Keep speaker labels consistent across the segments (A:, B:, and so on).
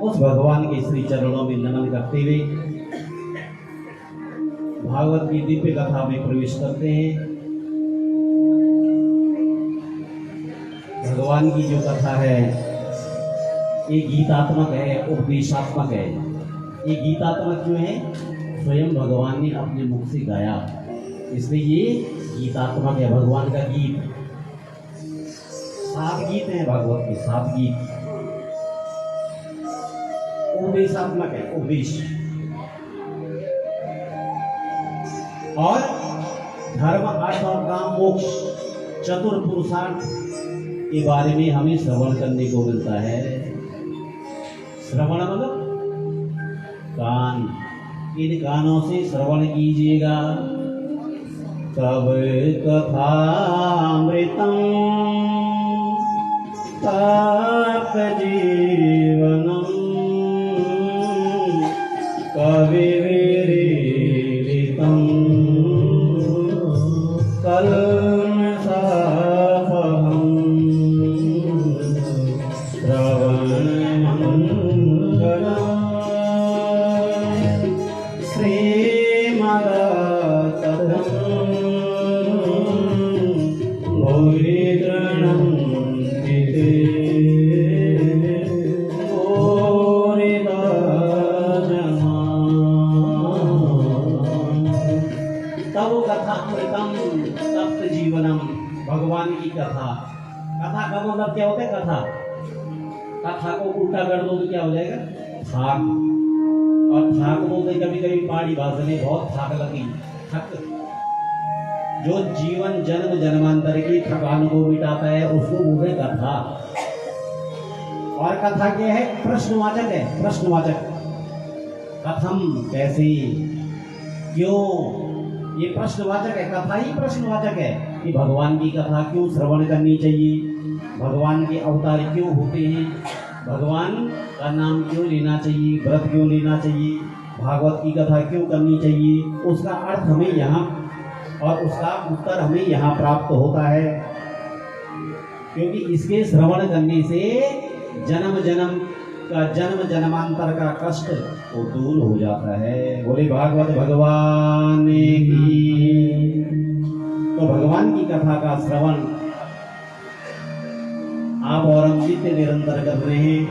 A: उस भगवान के श्री चरणों में नमन करते हुए भागवत की दिव्य कथा में प्रवेश करते हैं। भगवान की जो कथा है ये गीतात्मक है, उपदेशात्मक है। ये गीतात्मक क्यों है? स्वयं भगवान ने अपने मुख से गाया, इसलिए ये गीतात्मक है। भगवान का गीत, 7 गीत हैं भागवत के, 7 गीत। उपदेशात्मक है, उपदेश। और धर्म, अर्थ और काम, मोक्ष, चतुर पुरुषार्थ के बारे में हमें श्रवण करने को मिलता है। श्रवण मतलब कान, इन कानों से श्रवण कीजिएगा। तब कथामृतम तप्त जीवनम कविविरीडितम कल्मषापहं श्रवणमङ्गलम् भगवान की कथा। कथा का मतलब क्या होता है? कथा, कथा को उल्टा कर दो तो क्या हो जाएगा? थाक। और थाक बोलते कभी कभी पहाड़ी भाषा में बहुत थाक लगी, थक। जो जीवन जन्म जन्मांतर की थकान को मिटाता है उसको बोले कथा। और कथा क्या है? प्रश्नवाचक है, प्रश्नवाचक। कथम, कैसे, क्यों, ये प्रश्नवाचक है। कथा ही प्रश्नवाचक है कि भगवान की कथा क्यों श्रवण करनी चाहिए, भगवान के अवतार क्यों होते हैं, भगवान का नाम क्यों लेना चाहिए, व्रत क्यों लेना चाहिए, भागवत की कथा क्यों करनी चाहिए, उसका अर्थ हमें यहाँ और उसका उत्तर हमें यहाँ प्राप्त होता है। क्योंकि इसके श्रवण करने से जन्म जन्मांतर का कष्ट वो दूर हो जाता है। बोले भागवत भगवान की। तो भगवान की कथा का श्रवण आप और हम नित्य निरंतर कर रहे हैं।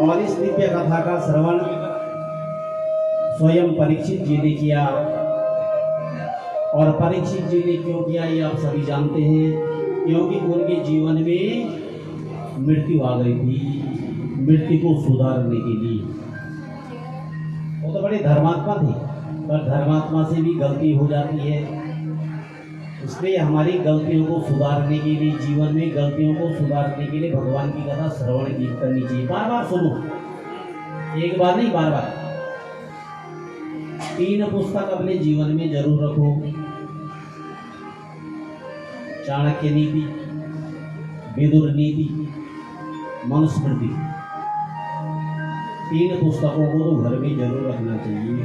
A: और इस दिव्य कथा का श्रवण स्वयं परीक्षित जी ने किया। और परीक्षित जी ने क्यों किया ये आप सभी जानते हैं। क्योंकि उनके जीवन में मृत्यु आ गई थी, मृत्यु को सुधारने के लिए। वो तो बड़े धर्मात्मा थे, पर धर्मात्मा से भी गलती हो जाती है। इसलिए हमारी गलतियों को सुधारने के लिए, जीवन में गलतियों को सुधारने के लिए भगवान की कथा श्रवण की करनी चाहिए। बार बार सुनो, एक बार नहीं, बार बार। 3 पुस्तक अपने जीवन में जरूर रखो। चाणक्य नीति, विदुर नीति, मनुस्मृति। 3 पुस्तकों को तो घर में जरूर रखना चाहिए।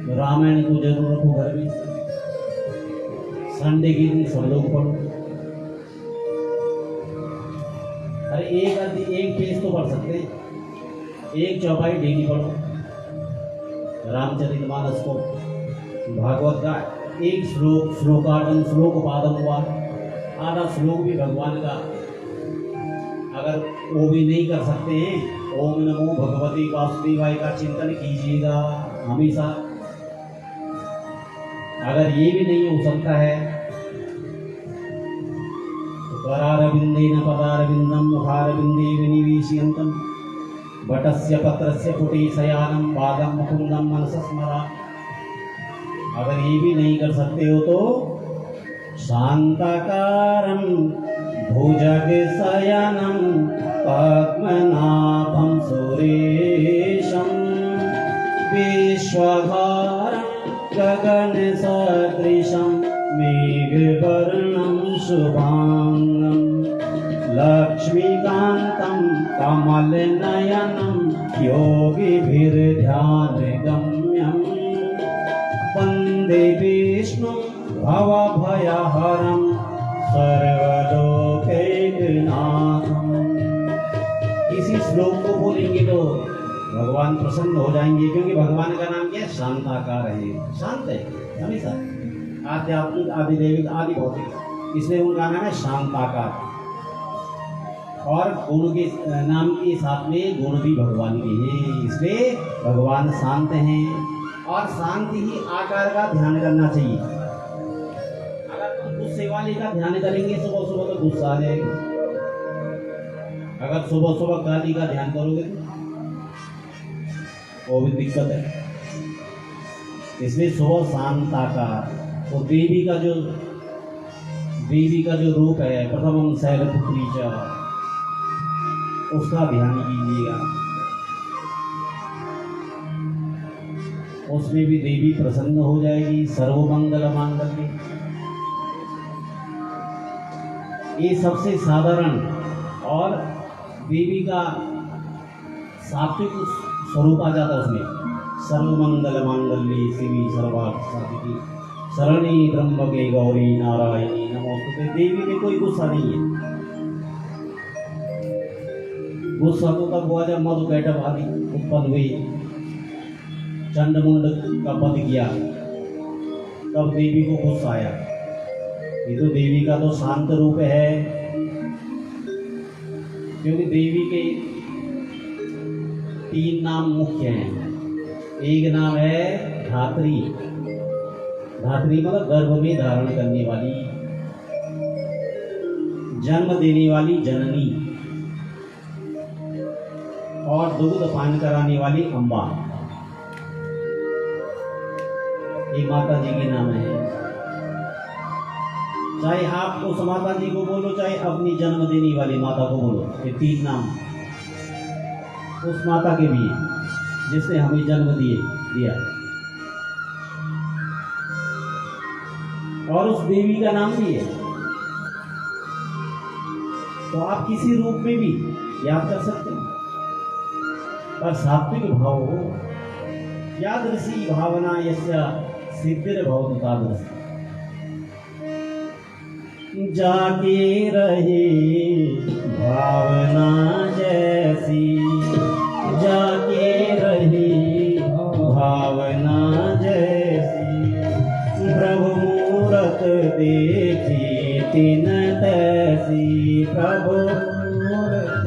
A: रामायण को जरूर रखो घर में। संडे के दिन सब लोग पढ़ो। अरे एक पेज तो पढ़ सकते हैं, 1 चौपाई डेली पढ़ो। रामचरितमानस को, भागवत का 1 श्लोकार्धम श्लोकपादम हुआ, आधा श्लोक भी भगवान का। अगर वो भी नहीं कर सकते हैं, ओम नमो भगवते वासुदेवाय का चिंतन कीजिएगा हमेशा। अगर ये भी नहीं हो सकता है तो करारविंदेन पदारविंदम मुखारविंदे विनिवेशयन्तम वटस्य पत्रस्य पुटे शयानम पादम मुकुंदम मनसा स्मरा। अगर ये भी नहीं कर सकते हो तो शांताकारं भुजगशयनं पद्मनाभं सुरेशं विश्वभारं गगनसदृशं मेघवर्णं शुभांगं लक्ष्मीकान्तं कमलनयनं योगिभिर्ध्यानगम्यं वन्दे विष्णुं भवभयहरं सर्वलोकैकनाथम्। बोलेंगे तो भगवान प्रसन्न हो जाएंगे, क्योंकि भगवान का नाम क्या है? शांताकार है, शांत है हमेशा, आध्यात्मिक, आदिदैविक, आदि भौतिक, इसलिए उनका नाम है शांताकार। और गुण के नाम के साथ में गुण भी भगवान के हैं, इसलिए भगवान शांत हैं। और शांति ही आकार का ध्यान करना चाहिए। अगर तुम गुस्से वाले का ध्यान करेंगे सुबह सुबह तो गुस्सा आ जाएगा, अगर सुबह सुबह काली का ध्यान करोगे तो वो भी दिक्कत है। इसलिए सुबह शांत आकार, तो देवी का जो रूप है प्रथमम शैलपुत्री च, उसका ध्यान कीजिएगा, उसमें भी देवी प्रसन्न हो जाएगी। सर्वमंगल मांगल्ये, ये सबसे साधारण और देवी का सात्विक स्वरूप आ जाता है उसमें। सर्वमंगल मांगल्ये शिवे सर्वार्थ साधिके शरण्ये त्र्यंबके गौरी नारायणी नमोस्तुते। देवी में कोई गुस्सा नहीं है। गुस्सा तो तब हुआ जब मधुकैटभ आदि उत्पन्न हुई, चंडमुंड का वध किया, तब देवी को गुस्सा आया। ये तो देवी का तो शांत रूप है, क्योंकि देवी के 3 नाम मुख्य हैं। एक नाम है धात्री, धात्री मतलब गर्भ में धारण करने वाली, जन्म देने वाली जननी, और दूध पान कराने वाली अम्बा। ये माता जी के नाम है। चाहे आप उस माता जी को बोलो, चाहे अपनी जन्म देने वाली माता को बोलो, ये 3 नाम उस माता के भी है जिसने हमें जन्म दिया। और उस देवी का नाम भी है, तो आप किसी रूप में भी याद कर सकते हैं। पर सात्विक भाव हो, यादृशी भावना यस्य सिद्धिर्भवतु तादृशी। जाके रहे भावना जैसी, जाके रहे भावना जैसी, प्रभु मूरत देखी तिन तैसी, प्रभु मूरत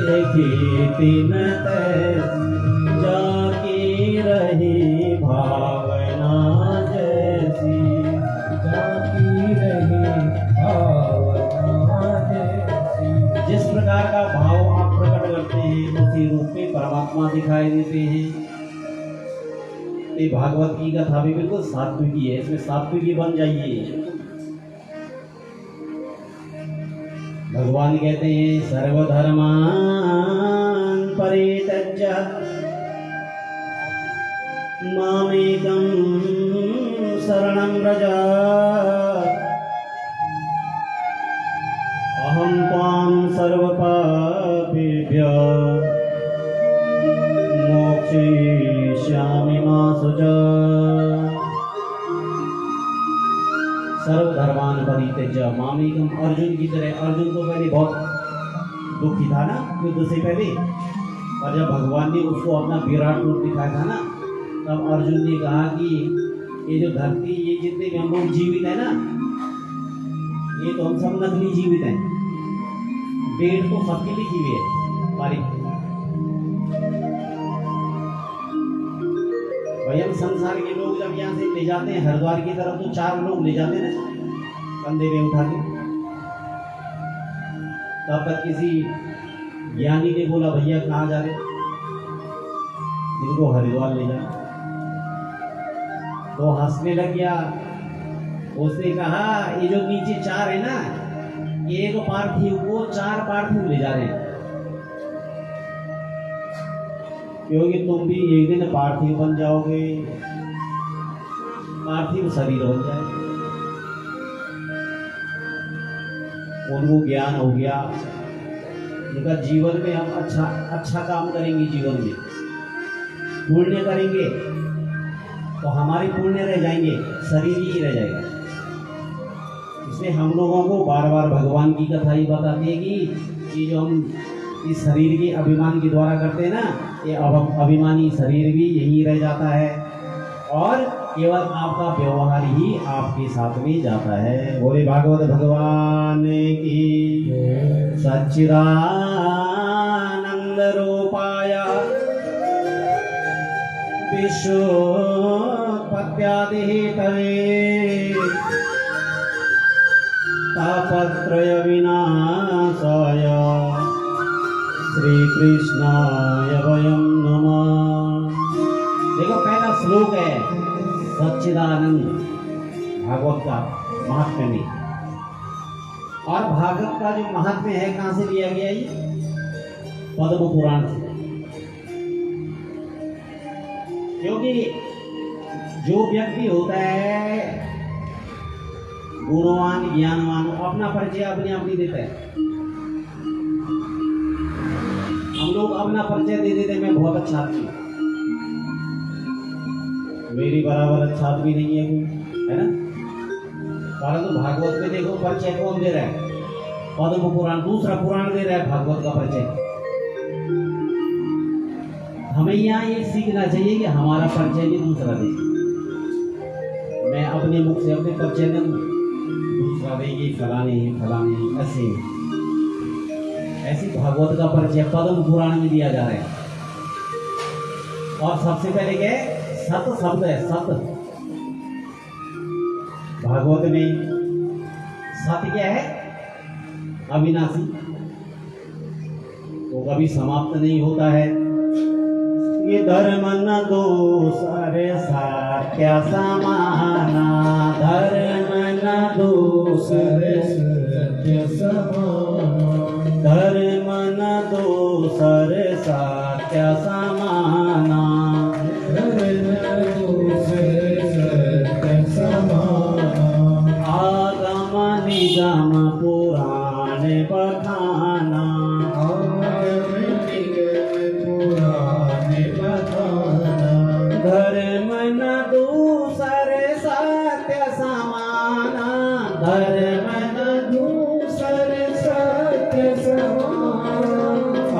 A: देखी तिन तैसी, जाके रहे भावना जैसी, जाके रहे भावना जैसी। जिस प्रकार का भाव आप प्रकट करते हैं उसी रूप में परमात्मा दिखाई देते हैं। ये भागवत की कथा भी बिल्कुल सात्विकी है, इसमें सात्विकी बन जाइए। भगवान कहते हैं सर्वधर्मान परित्यज्य मामेकं शरणं व्रज, अहं त्वां सर्वपापेभ्यः मोक्षयिष्यामि मा शुचः। सर्वधर्मान परित्यज्य मामेकम, अर्जुन की तरह। अर्जुन तो पहले बहुत दुखी था ना युद्ध से पहले, और जब भगवान ने उसको अपना विराट रूप दिखाया था ना, तब अर्जुन ने कहा कि ये जो धरती, ये जितने भी हम लोग जीवित है ना, ये तो हम सब नकली जीवित हैं। पेड़ तो सबके लिखी हुई है तारीख। भाई हम संसार के लोग जब यहाँ से ले जाते हैं हरिद्वार की तरफ, तो 4 लोग ले जाते हैं ना कंधे में उठा के। तब तक किसी ज्ञानी ने बोला भैया कहाँ जा रहे, इनको हरिद्वार ले जा। तो हंसने लग गया। उसने कहा ये जो नीचे 4 है ना, एक पार्थिव को 4 पार्थिव ले जा रहे हैं, क्योंकि तुम भी एक दिन पार्थिव बन जाओगे, पार्थिव शरीर हो जाए। उनको ज्ञान हो गया, उनका जीवन में हम अच्छा काम करेंगे, जीवन में पुण्य करेंगे तो हमारे पुण्य रह जाएंगे, शरीर ही रह जाएगा। इसलिए हम लोगों को बार बार भगवान की कथा ही बताती है कि ये जो हम इस शरीर के अभिमान के द्वारा करते हैं ना, ये अभिमानी शरीर भी यहीं रह जाता है और केवल आपका व्यवहार ही आपके साथ में जाता है। बोले भागवत भगवान की। सच्चिदानंद रूपाय विश्वोत्पत्त्यादि हेतवे तापत्रय विनाशाय श्री कृष्णाय वयं नमः। देखो पहला श्लोक है सच्चिदानंद भागवत का महात्म्य में, और भागवत का जो महात्म्य है कहां से लिया गया ये? पद्म पुराण से। क्योंकि जो व्यक्ति होता है गुणवान ज्ञानवान अपना परिचय अपने आप नहीं देता है। हम लोग अपना परिचय दे देते मैं बहुत अच्छा आदमी हूं, मेरी बराबर अच्छा आदमी नहीं है कोई, है ना। परंतु तो भागवत में देखो परिचय कौन दे रहा है? पद्म पुराण, दूसरा पुराण दे रहा है भागवत का परिचय। हमें यहाँ ये सीखना चाहिए कि हमारा परिचय भी दूसरा दे। मैं अपने मुख से अपने परिचय न दूं, दूसरा देगी फलाने ऐसे ऐसी भागवत का परिचय पद्म पुराण में दिया जा रहा है। और सबसे पहले क्या है? सत शब्द है। सत भागवत में सत्य क्या है? अविनाशी, वो कभी समाप्त नहीं होता है। ये धर्म न दूसरे सत्य समाना, धर्म न दूसरे सत्य समाना, धर्म न दूसरे सत्य समाना, धर्म न दूसरे सत्य समाना। आगम निगम पुराण बखाना, धर्म न दूसरे सत्य समाना, धर्म न दूसरे सत्य समाना।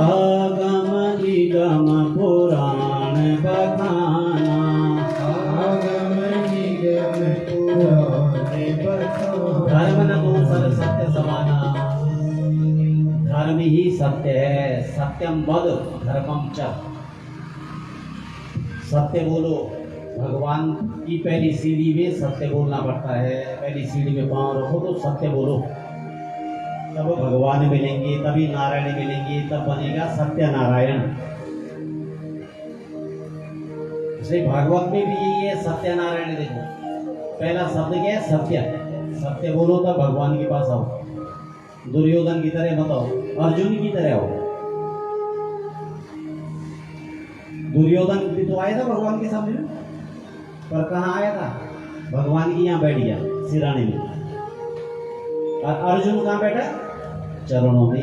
A: आगम निगम पुराण बखाना, आगम निगम पुराण बखाना। धर्म न दूसरे सत्य समाना, धर्म ही सत्य है। सत्यम वद धर्मम च, सत्य बोलो। भगवान की पहली सीढ़ी में सत्य बोलना पड़ता है। पहली सीढ़ी में पांव रखो तो सत्य बोलो, तब भगवान मिलेंगे, तभी नारायण मिलेंगे, तब बनेगा सत्य नारायण। इसलिए भागवत में भी यही है सत्य नारायण। देखो पहला शब्द क्या है? सत्य। सत्य बोलो तब भगवान के पास आओ। दुर्योधन की तरह मत आओ, अर्जुन की तरह आओ। दुर्योधन भी तो आया था भगवान के सामने में, पर कहाँ आया था? भगवान की यहाँ बैठ गया सिराने में। और अर्जुन कहाँ बैठा? चरणों में।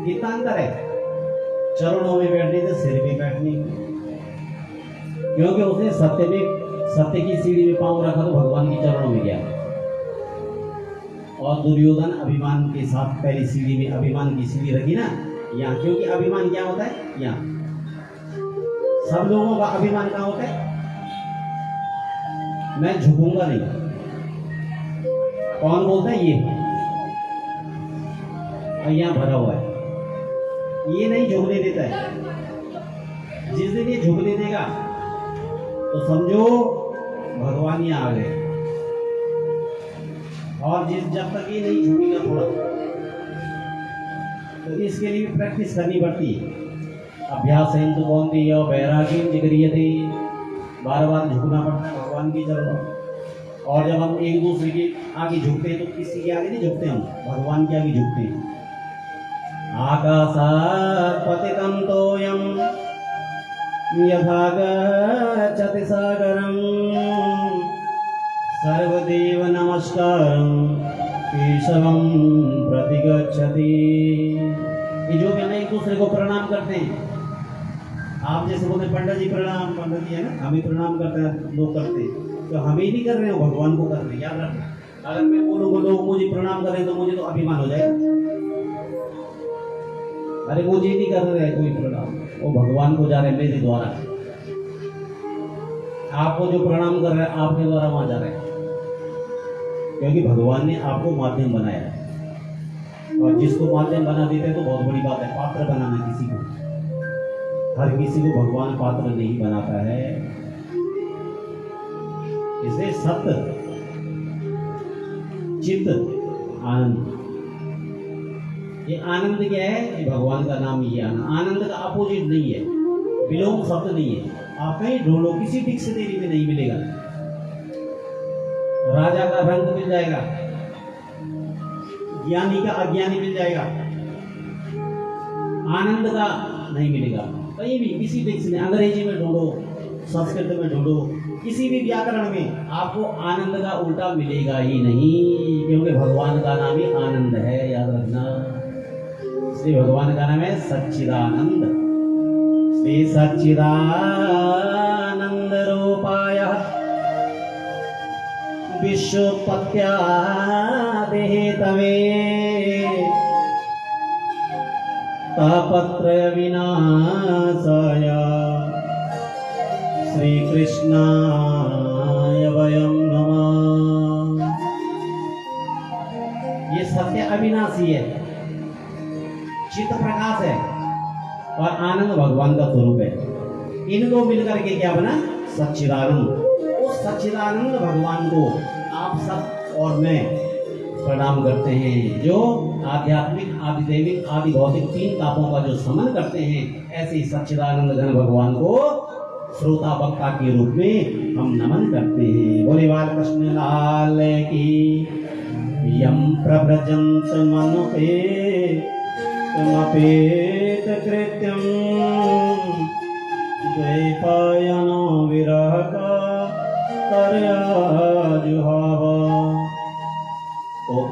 A: कितना अंतर है? चरणों में बैठने से सिर में बैठने, क्योंकि उसने सत्य की सीढ़ी में पांव रखा तो भगवान के चरणों में गया। और दुर्योधन अभिमान के साथ पहली सीढ़ी में अभिमान की सीढ़ी रखी ना यहाँ, क्योंकि अभिमान क्या होता है? यहाँ सब लोगों का अभिमान क्या होता है? मैं झुकूंगा नहीं। कौन बोलता है? ये और यहाँ भरा हुआ है, ये नहीं झुकने देता है। जिस दिन ये झुकने देगा तो समझो भगवान यहाँ आ गए। और जब तक ये नहीं झुकेगा थोड़ा, तो इसके लिए प्रैक्टिस करनी पड़ती है। अभ्यास तो कौन दी और बैरागी जिक्रिय थी, बार बार झुकना पड़ता है भगवान की चरणों। और जब हम एक दूसरे के आगे झुकते हैं तो किसी के आगे नहीं झुकते, हम भगवान के आगे झुकते हैं। आकाशात् पतितं तोयं यथा गच्छति सागरं, सर्वदेव नमस्कारं केशवं प्रति गच्छति। ये जो है ना एक दूसरे को प्रणाम करते हैं। आप जैसे बोलते पंडित जी प्रणाम, पंडित जी है ना, हमें प्रणाम करते हैं, लोग करते हैं, तो हमें ही नहीं कर रहे हो, भगवान को कर रहे हैं। याद रखना, अगर मैं बोलूँ लोग मुझे प्रणाम करें तो मुझे तो अभिमान हो जाएगा। अरे वो जी नहीं कर रहे कोई प्रणाम, वो भगवान को जा रहे मेरे द्वारा। आपको जो प्रणाम कर रहे हैं आपके द्वारा वहां जा रहे हैं, क्योंकि भगवान ने आपको माध्यम बनाया है। और जिसको माध्यम बना देते हैं तो बहुत बड़ी बात है। पात्र बनाना किसी को, हर किसी को भगवान पात्र नहीं बनाता है। इसे सत्य चित्त आनंद, ये आनंद क्या है? ये भगवान का नाम ही है आनंद। आनंद का अपोजिट नहीं है, विलोम शब्द नहीं है। आप कहीं ढूंढो, किसी डिक्शनरी में नहीं मिलेगा। राजा का रंग मिल जाएगा, ज्ञानी का अज्ञानी मिल जाएगा, आनंद का नहीं मिलेगा कहीं भी। किसी डिक्शनरी, अंग्रेजी में ढूंढो, संस्कृत में ढूंढो, किसी भी व्याकरण में आपको आनंद का उल्टा मिलेगा ही नहीं, क्योंकि भगवान का नाम ही आनंद है, याद रखना। श्री भगवान का नाम है सच्चिदानंद। श्री सच्चिदानंद रूपाय विश्वोत्पत्त्यादिहेतवे तापत्रय विनाशाय श्री कृष्णाय वयं नमः। ये सत्य अविनाशी है, चित्त प्रकाश है और आनंद भगवान का स्वरूप है। इनको मिलकर के क्या बना? सच्चिदानंद। उस सच्चिदानंद भगवान को आप सब और मैं प्रणाम करते हैं, जो आध्यात्मिक, आदिदैविक, आदि भौतिक तीन तापों का जो समन करते हैं। ऐसे सच्चिदानंद घन भगवान को श्रोता वक्ता के रूप में हम नमन करते हैं। बोले बालकृष्ण लाल की। यम प्रव्रजंत मनुपेत कृत्यम द्वैपायनो विरह का जुहाव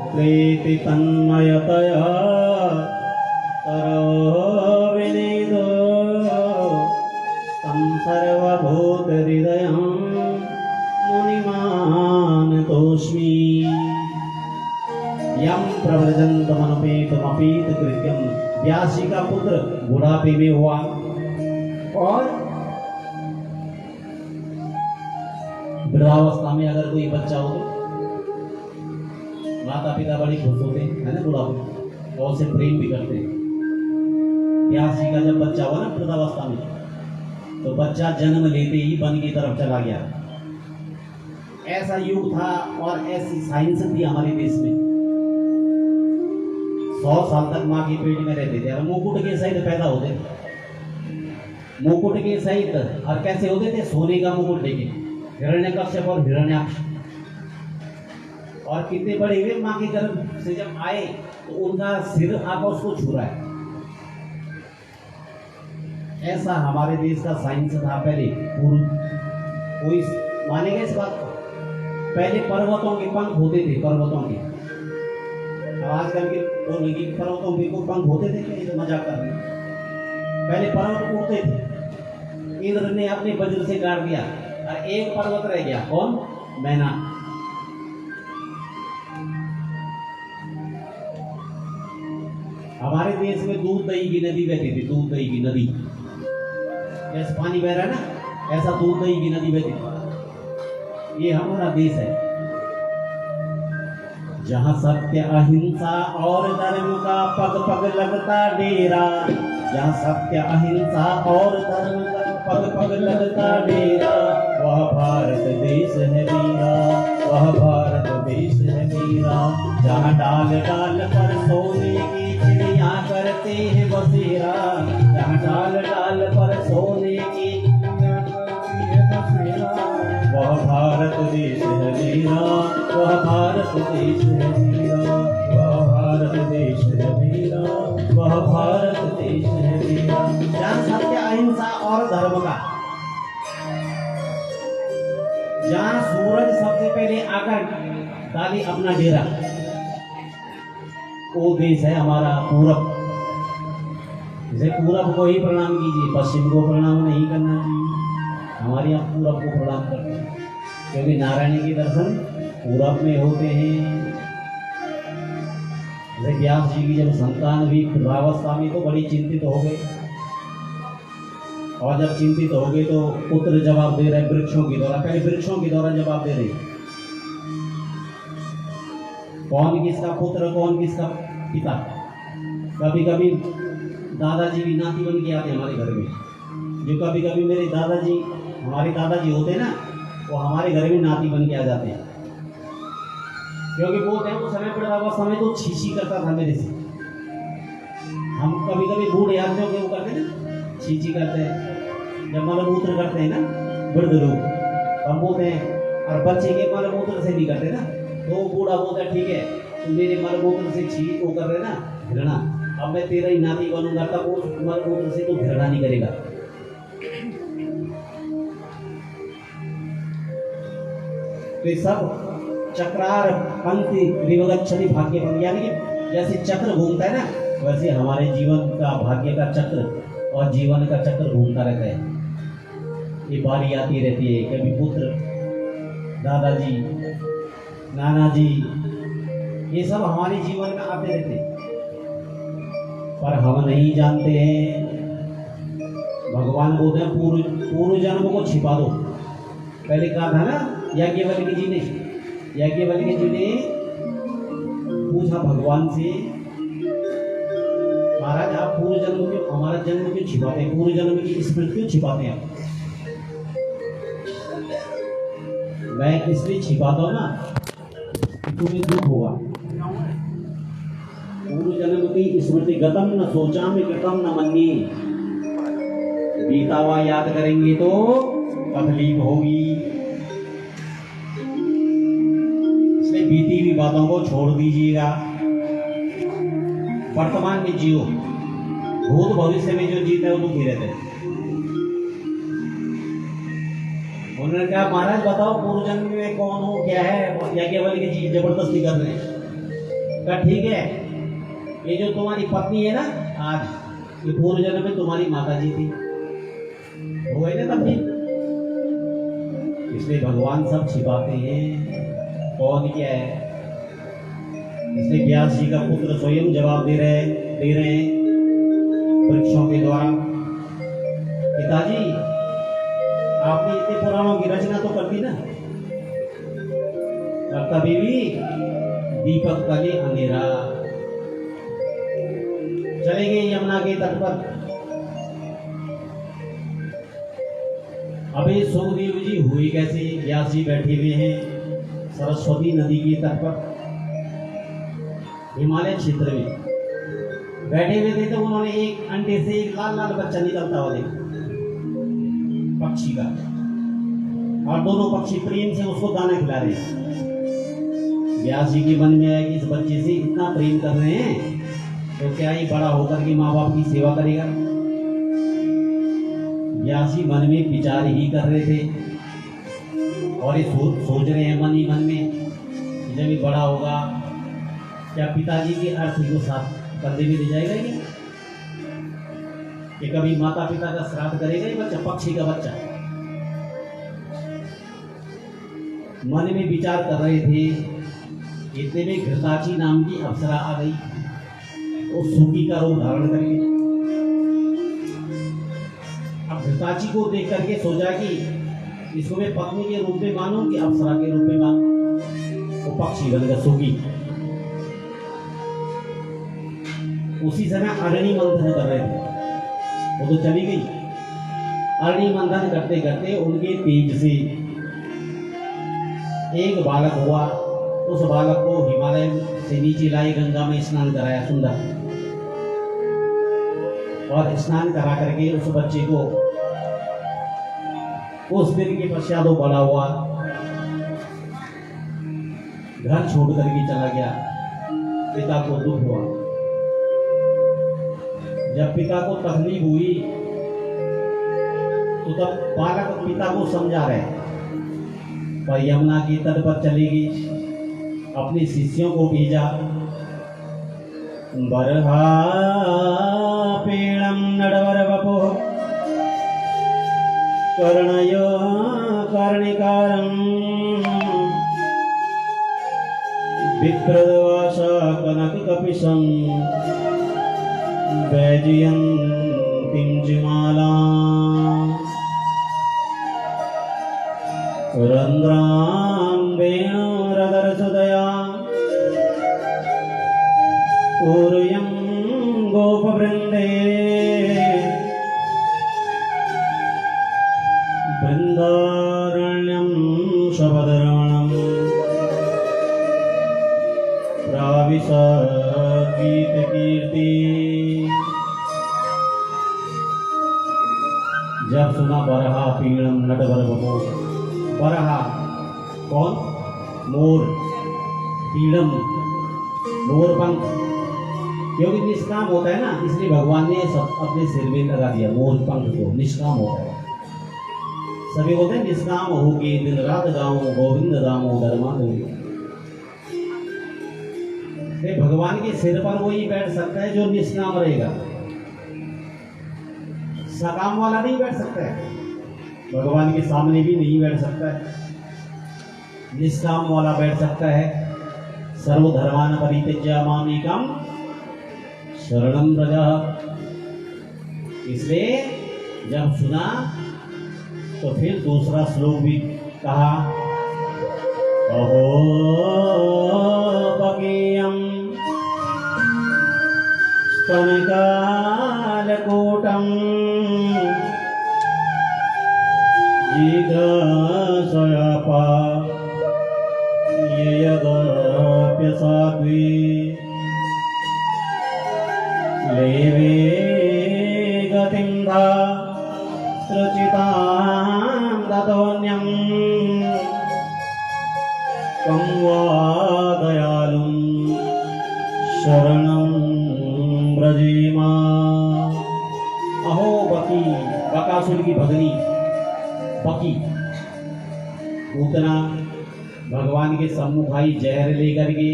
A: प्रीति तन्मयतया विनिदो सर्वभूत हृदय मुनिमानतोऽस्मि। यम प्रव्रजंत मनुपेत कृत्यम। व्यासी का पुत्र बुढ़ापे में हुआ और वृद्धावस्था में अगर कोई बच्चा हो तो माता पिता बड़ी खुश होते हैं, है ना, बुढ़ापे और उसे प्रेम भी करते हैं। व्यासी का जब बच्चा हुआ ना वृद्धावस्था में, तो बच्चा जन्म लेते ही वन की तरफ चला गया। ऐसा युग था और ऐसी साइंस थी हमारे देश में। 100 साल तक माँ के पेट में रहते थे और मुकुट के सहित पैदा होते थे। मुकुट के सहित, और कैसे होते थे? सोने का मुकुट लेके, हिरण्यकश्यप और हिरण्याक्ष। और कितने बड़े हुए, माँ के गर्भ से जब आए तो उनका सिर आपस को छू रहा है। ऐसा हमारे देश का साइंस था पहले। कोई मानेगा इस बात को? पहले पर्वतों के पंख होते थे, पर्वतों के। आजकल के तो नहीं, पर्वतों के को पंख होते थे, क्या मजाक कर रहे हैं? पहले पर्वत उड़ते थे। इंद्र ने अपने वज्र से काट दिया और एक पर्वत रह गया, कौन? मैना। हमारे देश में दूध दही की नदी बहती थी, दूध दही की नदी। जैसे पानी बह रहा है ना, ऐसा दूध दही की नदी बहती थी। ये हमारा देश है जहाँ सत्य अहिंसा और धर्म का पग पग लगता डेरा। जहाँ सत्य अहिंसा और धर्म का पग पग लगता डेरा, वह भारत देश है मेरा, वह भारत देश है मेरा। जहाँ डाल डाल पर सोने की चिड़िया करते हैं बसेरा, जहाँ डाल डाल पर सोने की वह भारत देश है मेरा, वह भारत देश है मेरा, वह भारत देश है मेरा, वह भारत देश है मेरा। जहाँ सत्य अहिंसा और धर्म का, जहाँ सूरज सबसे पहले आकर डाली अपना डेरा, वो देश है हमारा पूरब। जैसे पूरब को ही प्रणाम कीजिए, पश्चिम को प्रणाम नहीं करना चाहिए। हमारे यहाँ पूरब को प्रणाम करते हैं, क्योंकि नारायण के दर्शन पूरब में होते हैं। जैसे व्यास जी की जब संतान हुई पुत्रावस्था में तो बड़ी चिंतित हो गए, और जब चिंतित हो गए तो पुत्र जवाब दे रहे वृक्षों के द्वारा, पहले वृक्षों के द्वारा जवाब दे रहे, कौन किसका पुत्र कौन किसका पिता। कभी कभी दादाजी भी नाती बन के आते हमारे घर में, जो कभी कभी मेरे दादाजी हमारे दादाजी होते हैं ना, वो हमारे घर में नाती बन के आ जाते हैं, क्योंकि बोलते हैं वो समय वृद्धावस्था में तो छीछी करता था मेरे से। हम कभी कभी बूढ़े आदमियों के वो करते हैं ना, छीछी करते हैं, जब मलमूत्र करते हैं ना वृद्ध लोग, हम बोलते हैं, और बच्चे के मलमूत्र से नहीं करते ना, तो वो बूढ़ा बोलता है ठीक है तुम मेरे मलमूत्र से छी वो कर रहे ना घृणा, अब मैं तेरा ही नाती बनूंगा, तब वो मलमूत्र से तो घृणा नहीं करेगा। तो सब चक्रार पंक्ति विवगच्छति भाग्य बन, यानी कि जैसे चक्र घूमता है ना, वैसे हमारे जीवन का भाग्य का चक्र और जीवन का चक्र घूमता रहता है। ये बारी आती रहती है, कभी पुत्र, दादाजी, नाना जी, ये सब हमारे जीवन में आते रहते हैं, पर हम नहीं जानते हैं। भगवान बोलते हैं पूर्व जन्म को छिपा दो। पहले कहा था ना याज्ञवल्क्य जी ने, याज्ञवल्क्य जी ने पूछा भगवान से, महाराज आप पूर्व जन्म क्यों, हमारा जन्म क्यों छिपाते हैं, पूर्व जन्म की स्मृति क्यों छिपाते हैं आप। मैं इसलिए छिपाता हूं ना कि तुम्हें दुख होगा। पूर्व जन्म की स्मृति गतम न सोचा में कृतम न मन्ये, बीता हुआ याद करेंगे तो तकलीफ होगी, इसलिए बीती हुई बातों को छोड़ दीजिएगा, वर्तमान में जियो। भूत भविष्य में जो जीते हैं वो दुखी रहते हैं। उन्होंने कहा महाराज बताओ पूर्व जन्म में कौन हो क्या है, याज्ञवल्क्य जी जबरदस्ती कर रहे हैं। कहा ठीक है, ये जो तुम्हारी पत्नी है ना आज, ये पूर्व जन्म में तुम्हारी माता जी थी, हो गई ना तब भी। इसलिए भगवान सब छिपाते हैं कौन क्या है। इसलिए व्यास जी का पुत्र स्वयं जवाब दे रहे हैं वृक्षों के द्वारा, पिताजी आपने इतने पुराणों की रचना तो कर दी ना, और कभी भी दीपक तले अंधेरा। चले गए यमुना के तट पर। अबे सुखदेव जी हुए कैसे, व्यास जी बैठे हुए हैं सरस्वती नदी के तट पर, हिमालय क्षेत्र में बैठे हुए थे, तो उन्होंने एक अंडे से एक लाल लाल बच्चा निकलता हुआ देखा पक्षी का, और दोनों पक्षी प्रेम से उसको दाना खिला रहे हैं। व्यास जी के मन में आया कि इस बच्चे से इतना प्रेम कर रहे हैं तो क्या ये बड़ा होकर के माँ बाप की सेवा करेगा। व्यास जी मन में विचार ही कर रहे थे, और ये सोच रहे हैं मन ही मन में कि जब ये बड़ा होगा क्या पिताजी की अर्थी को साथ कंधे में ले जाएगा क्या, कि कभी माता पिता का श्राद्ध करेगा ये बच्चा, पक्षी का बच्चा। मन में विचार कर रहे थे, इतने में घृताची नाम की अप्सरा आ गई, वो सुखी का रूप धारण करके। अब घृताची को देख करके सोचा कि इसको मैं पत्नी के रूप में मानूं कि अप्सरा के रूप में मानूं। वो पक्षी बन गया सुखी। उसी समय अरणि मंथन कर रहे थे, वो तो चली गई। अरणि मंथन करते करते उनके तेज से एक बालक हुआ, उस बालक को हिमालय से नीचे लाई, गंगा में स्नान कराया सुंदर, और स्नान करा करके उस बच्चे को उस दिन के पश्चात वो बड़ा हुआ, घर छोड़ करके चला गया। पिता को दुख हुआ। जब पिता को तकलीफ हुई तो तब बालक पिता को समझा रहे, पर यमुना के तट पर चली गई, अपने शिष्यों को भेजा। बरहा पेणम नडवर वपो कर्णयो कर्णिकारं विप्रदवास कनक कपिशं वैजयन्तीं जिमालां रन्ध्रां वेणुरदर्शदया पूर्यं गोपवृन्दे बृन्दारण्यं शबदरमणं गीतकीर्ति। जब सुना बरहा पीड़म नटवर बमो, बरहा कौन? मोर, पीड़म मोर पंख, क्योंकि निष्काम होता है ना, इसलिए भगवान ने सब अपने सिर में लगा दिया मोर पंख को, निष्काम होता है। सभी बोलते हैं निष्काम हो के दिन रात गाऊं गोविंद दामोदर माधव। भगवान के सिर पर वो ही बैठ सकता है जो निष्काम रहेगा, सकाम वाला नहीं बैठ सकता है, भगवान के सामने भी नहीं बैठ सकता है। निष्काम वाला बैठ सकता है। सर्वधर्मान परित्यज्य मामेकं शरणं व्रज। इसलिए जब सुना तो फिर दूसरा श्लोक भी कहा, अहो बकीयं स्तनकालकूटं जिघांसयापा ये यदाप्यसाद्वी लेवे गतिं धा रुचितां दतोऽन्यं कं वा दयालुं शरणं व्रजेमा। अहो बकी, बकासुर की भगनी बकी पूतना भगवान के सम्मुख आई जहर लेकर के,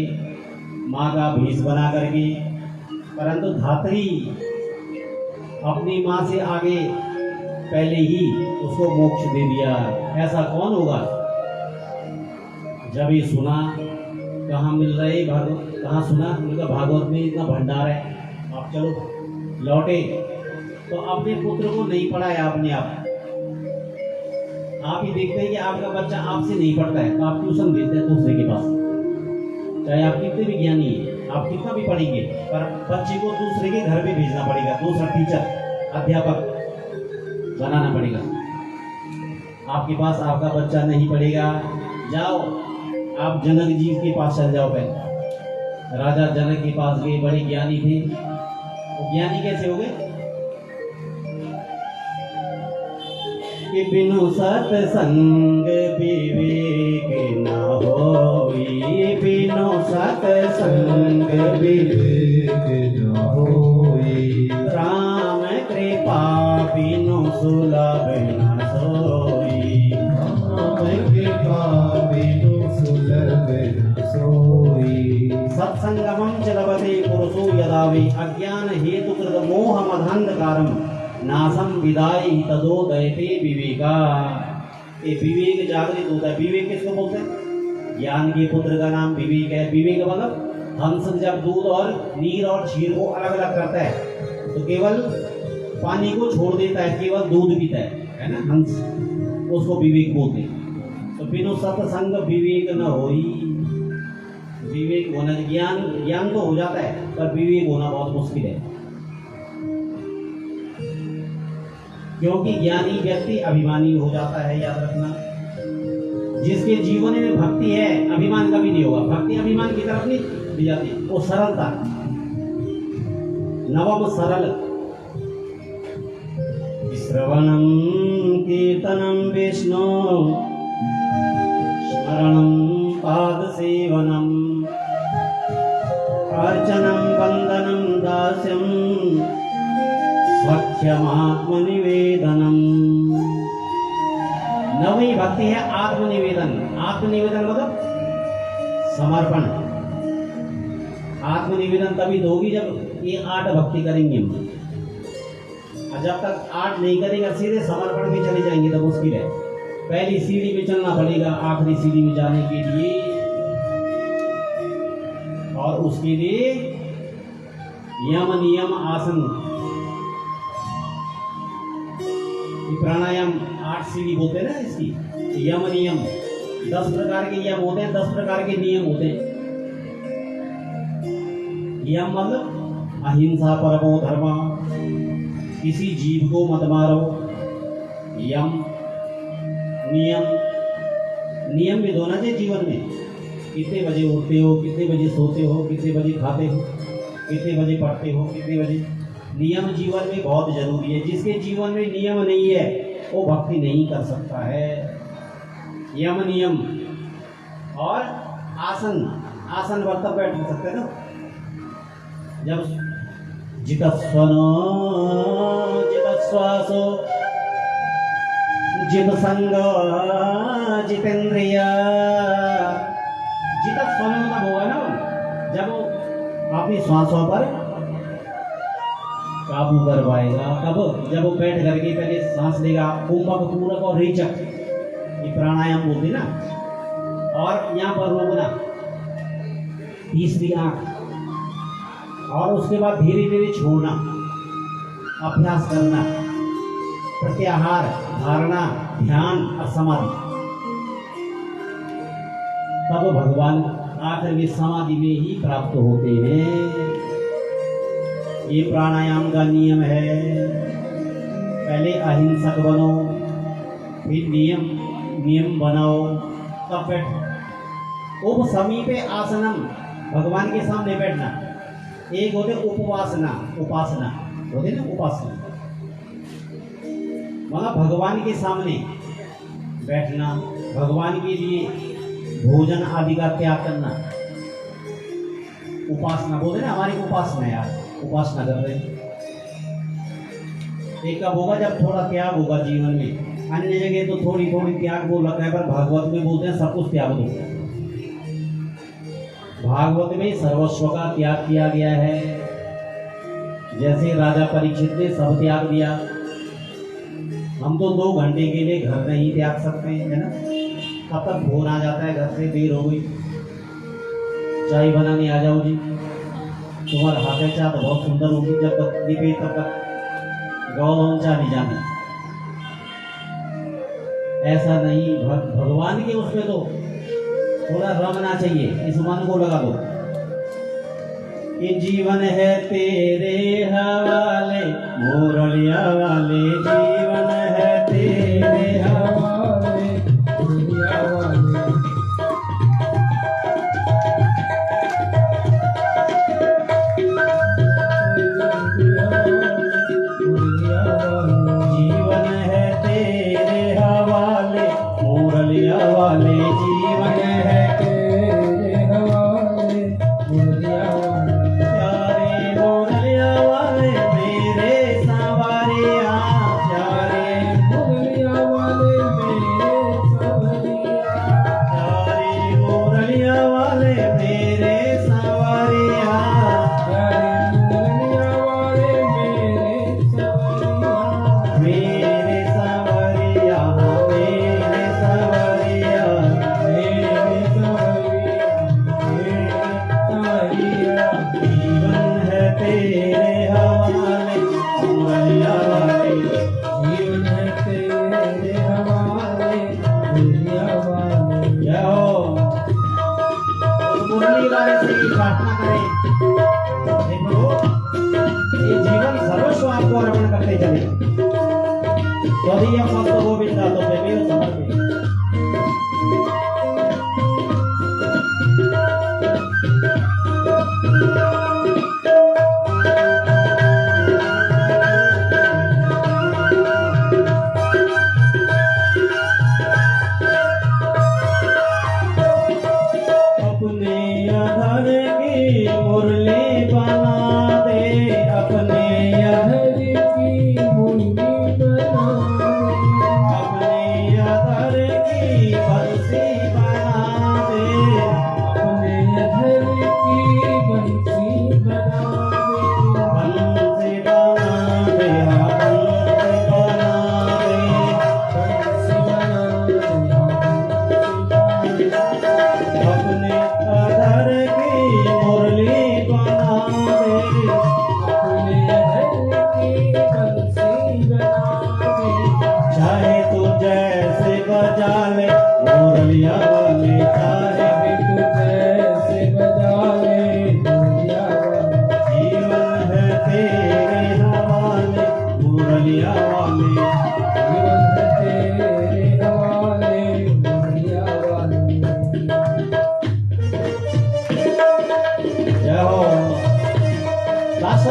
A: माँ का भेष बना करके, परंतु धात्री अपनी माँ से आगे पहले ही उसको मोक्ष दे दिया। ऐसा कौन होगा? जब ये सुना, कहाँ मिल रहे भागवत, कहाँ सुना? उनका भागवत में इतना भंडार है, आप चलो लौटे तो अपने पुत्र को नहीं पढ़ाया आपने। आप ही देखते हैं कि आपका बच्चा आपसे नहीं पढ़ता है तो आप ट्यूशन भेजते हैं दूसरे के पास, चाहे आप कितने भी ज्ञानी है, आप कितना भी पढ़ेंगे, पर बच्चे को दूसरे के घर में भेजना पड़ेगा, दूसरा टीचर अध्यापक बनाना पड़ेगा। आपके पास आपका बच्चा नहीं पढ़ेगा, जाओ आप जनक जी के पास चल जाओ। पहले राजा जनक के पास गए, बड़े ज्ञानी थे। वो ज्ञानी कैसे हो गए? कि बिनु सत्संग विवेक न होई, बिनु सत्संग विवेक न होई, राम कृपा बिनु सुलभ न सोई, राम कृपा बिनु सुलभ न सोई। सत्संगमं च लभते पुरुषो यदा वे अज्ञान हेतु कृत मोह मदंधकारम नासम विदाई तदोदयते विवेका। ये विवेक जागृत होता है। विवेक किसको बोलते हैं? ज्ञान के पुत्र का नाम विवेक है। विवेक मतलब हंस जब दूध और नीर और क्षीर को अलग अलग करता है तो केवल पानी को छोड़ देता है, केवल दूध पीता है ना हंस, उसको विवेक बोलते हैं। तो बिनु सत्संग विवेक न होई। विवेक होना, ज्ञान तो हो जाता है पर विवेक होना बहुत मुश्किल है, क्योंकि ज्ञानी व्यक्ति अभिमानी हो जाता है। याद रखना, जिसके जीवन में भक्ति है अभिमान कभी नहीं होगा। भक्ति अभिमान की तरफ नहीं दी जाती, वो सरलता। नवम सरल। श्रवणं कीर्तनं विष्णु स्मरणं पादसेवनं अर्चनं वंदनं दास्यं सख्यमात्मनिवेदनम। नवी भक्ति है आत्मनिवेदन। आत्मनिवेदन मतलब समर्पण। आत्मनिवेदन तभी दोगी जब ये 8 भक्ति करेंगे हम। जब तक 8 नहीं करेगा सीधे समर्पण में चले जाएंगे तो मुश्किल है। पहली सीढ़ी में चलना पड़ेगा आखिरी सीढ़ी में जाने के लिए। और उसके लिए यम नियम आसन, प्राणायाम 8 सीढ़ी बोलते हैं ना इसकी। यम नियम 10 प्रकार के यम होते हैं, 10 प्रकार के नियम होते हैं। यम मतलब अहिंसा परमो धर्म, किसी जीव को मत मारो। यम नियम, नियम भी होना चाहिए जीवन में। कितने बजे उठते हो, कितने बजे सोते हो, कितने बजे खाते हो, कितने बजे पढ़ते हो, कितने बजे। नियम जीवन में बहुत जरूरी है। जिसके जीवन में नियम नहीं है वो भक्ति नहीं कर सकता है। यम नियम और आसन, आसन पर तब बैठ सकते ना जब जितस्वनो जितस्वासो जित संग जितेंद्रिया। जितस्वन मतलब होगा ना जब अपनी श्वासों पर काबू कर पाएगा। कब? जब वो बैठ करके पहले सांस लेगा, कुंभक पूरक और रेचक, ये प्राणायाम बोलते ना। और यहाँ पर रोकना, तीसरी आंख, और उसके बाद धीरे धीरे छोड़ना, अभ्यास करना, प्रत्याहार, धारणा, ध्यान और समाधि। तब भगवान आखिर में समाधि में ही प्राप्त होते हैं। ये प्राणायाम का नियम है। पहले अहिंसक बनो, फिर नियम बनाओ, तब बैठो। उप समीपे आसनम, भगवान के सामने बैठना। एक होते उपवासना, उपासना होते ना, उपासना मतलब भगवान के सामने बैठना, भगवान के लिए भोजन आदि का त्याग करना। उपासना बोलते ना, हमारी उपासना है यार, उपासना कर रहे हैं। एक कब होगा जब थोड़ा त्याग होगा जीवन में। अन्य जगह तो थोड़ी थोड़ी त्याग बोल रखा है, पर भागवत में बोलते हैं सब कुछ त्याग दो। भागवत में सर्वस्व का त्याग किया गया है। जैसे राजा परीक्षित ने सब त्याग दिया। हम तो 2 घंटे के लिए घर नहीं त्याग सकते हैं, है ना। तब तक फोन आ जाता है, घर से देर हो गई, चाय बनाने आ जाओ जी, तुम्हारा हाथ चाय तो बहुत सुंदर होगी, जब तक दीपे तब तक गौ चाय नहीं जाना। ऐसा नहीं, भगवान के उसमें तो थोड़ा रमना चाहिए। इस मन को लगा दो कि जीवन है तेरे हवाले, मुरलिया वाले जीवन है तेरे हवाले, मुरलिया वाले। जीवन है तेरे हवाले, मुरलिया वाले जीवन है तेरे हवाले, मुरलिया वाले। प्यारे मुरलिया वाले मेरे सवारिया, प्यारे मुरलिया वाले मेरे सवारिया, प्यारे मुरलिया वाले मेरे सवारिया, प्यारे मुरलिया वाले मेरे सवारिया, मेरे सवारिया, मेरे सवारिया, मेरे सवारिया, जीवन है तेरे हवाले, मुरलिया वाले, जीवन है तेरे हवाले, मुरलिया वाले। जय हो। उस मुरली वाले से ही प्रार्थना करें, हे प्रभु ये जीवन सर्वस्व आपको अर्पण करते चले। त्वदीयं मस्तु गोविंदा त्वमेव समर्पयामि। अपने अधर की मुरली बना दे, अपने अधर की मुरली बना दे, अपने अधर की बंसी बना दे, अपने अधर की बंसी बना दे, बंसी बना दे, हाँ बंसी बना दे, बंसी बना दे, हाँ बंसी बना दे। अपने अधर की मुरली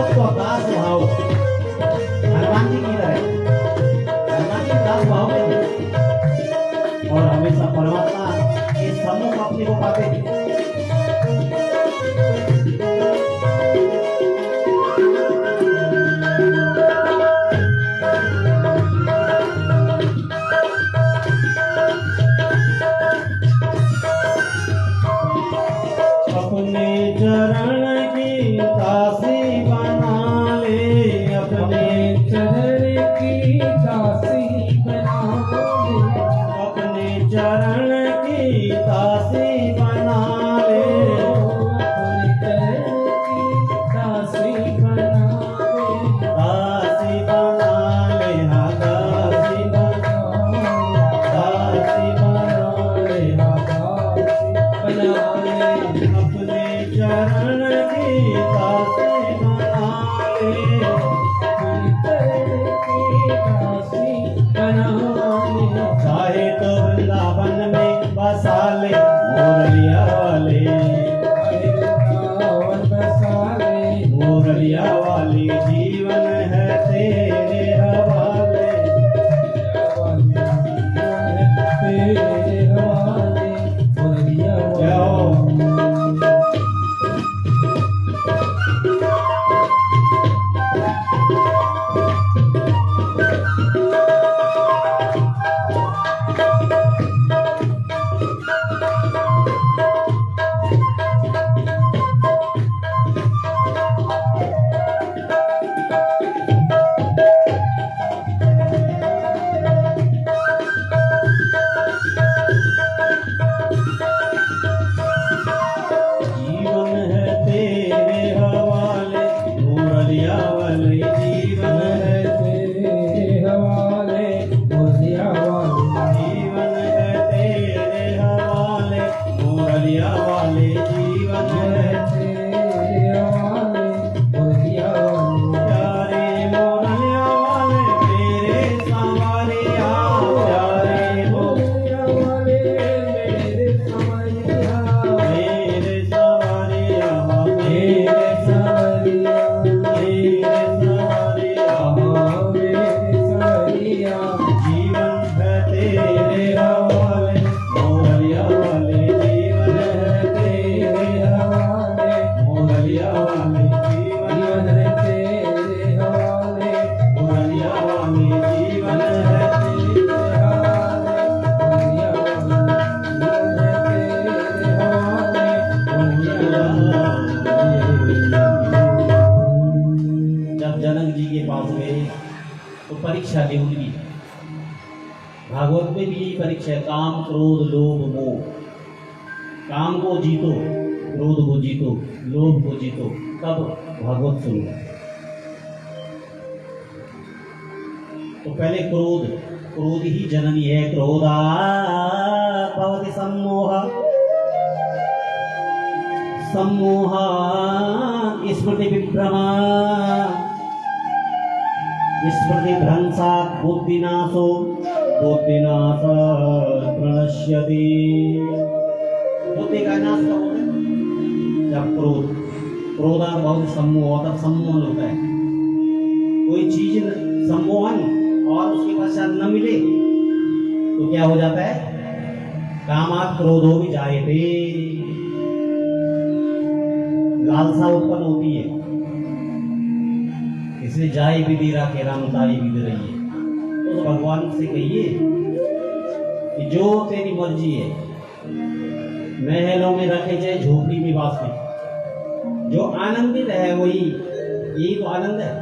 A: दासत्व दास भाव हनुमान जी की तरह, हनुमान जी दास भाव में थे और हमेशा परमात्मा के सम्मुख अपने को पाते थे। अपने चरण की दासी बना ले, अपने
B: चरण की दासी बना ले,
A: अपने चरण की दासी बना ले,
B: अपने चरण की दासी बना ले,
A: दासी बना ले, हाँ दासी बना ले, हाँ दासी
B: बना ले,
A: अपने चरण की दासी बना ले,
B: अपने चरण की दासी बना ले,
A: चाहे तो वृंदावन में बसा ले मुरलिया वाले,
B: वृंदावन बसा ले,
A: मुरलिया वाली जीवन है तेरे हवाले।
B: तेरे हवाले मुरलिया
A: जय हो। जीवन है तेरे हवाले मुरलिया वाले, जीवन है
B: तेरे हवाले मुरलिया वाले,
A: जीवन है तेरे हवाले मुरलिया वाले, जीवन है
B: तेरे हवाले मुरलिया वाले,
A: प्यारे मुरलिया वाले मेरे संवरिया, प्यारे
B: मुरलिया वाले मेरे समरिया,
A: मेरे संवरिया,
B: मेरे समरिया,
A: मेरे संवरिया,
B: मेरे समरिया,
A: जीवन है तेरे हवाले मुरलिया वाले, जीवन है तेरे
B: हवाले
A: मुरलिया वाले, जीवन
B: जीवन है तेरे हवाले,
A: मुरलिया वाले, जीवन है
B: तेरे हवाले मुरलिया वाले, जीवन है तेरे हवाले।
A: जब जनक जी के पास गए तो परीक्षा ली उनकी। भागवत में भी यही परीक्षा है, काम क्रोध लोभ मोह। काम को जीतो, क्रोध को जीतो, लोभ को जीतो, तब भागवत सुनो। तो पहले क्रोध, क्रोध ही जननी है। क्रोधा भवति सम्मोह, सम्मोह स्मृति विभ्रमा, स्मृति भ्रंशात् बुद्धिनाशो, बुद्धिनाशात् प्रणश्यति। बुद्धि का नाश कब होता है? जब क्रोध, क्रोधा बहुत सम्मोह, तब सम्मोहन होता है। कोई चीज सम्मोहन और उसके पश्चात न मिले तो क्या हो जाता है? कामात् क्रोधो भी जायते, लालसा उत्पन्न होती है। इसलिए जाय विधि राखे राम ताई विधि रही है। तो भगवान से कहिए कि जो तेरी मर्जी है, महलों में रखे चाहे झोपड़ी में वास में, जो आनंदित है वही, यही तो आनंद है।